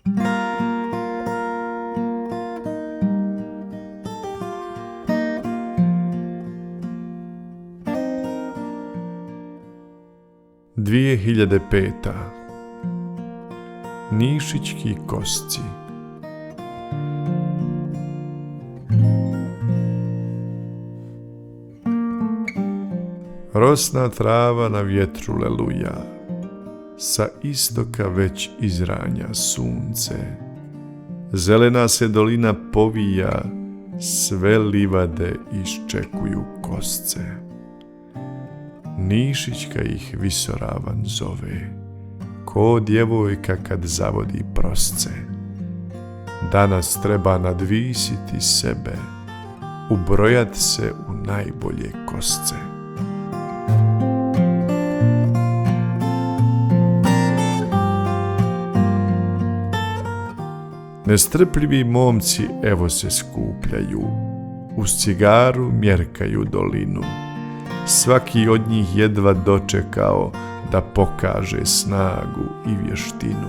...2005. Nišićki kosci. Rosna trava na vjetru leluja, sa istoka već izranja sunce. Zelena se dolina povija, sve livade iščekuju kosce. Nišićka ih visoravan zove, ko djevojka kad zavodi prosce. Danas treba nadvisiti sebe, ubrojat se u najbolje kosce. Nestrpljivi momci evo se skupljaju, uz cigaru mjerkaju dolinu. Svaki od njih jedva dočekao da pokaže snagu i vještinu.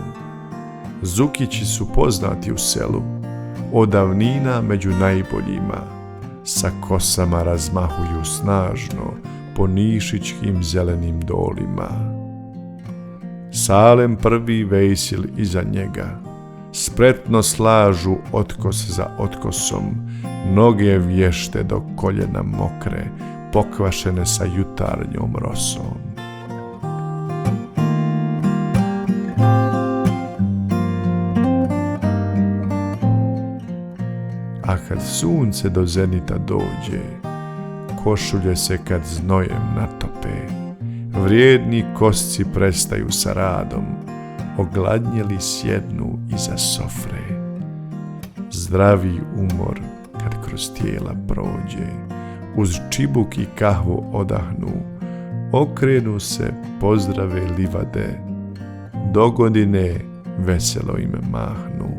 Zukići su poznati u selu, od davnina među najboljima, sa kosama razmahuju snažno po nišićkim zelenim dolima. Salem prvi, Vejsil iza njega, spretno slažu otkos za otkosom, noge vješte do koljena mokre, pokvašene sa jutarnjom rosom. A kad sunce do zenita dođe, košulje se kad znojem natope, vrijedni kosci prestaju sa radom, ogladnjeli sjednu iza sofre. Zdravi umor kad kroz tijela prođe, uz čibuk i kahvu odahnu, okrenu se, pozdrave livade, dogodine veselo im mahnu.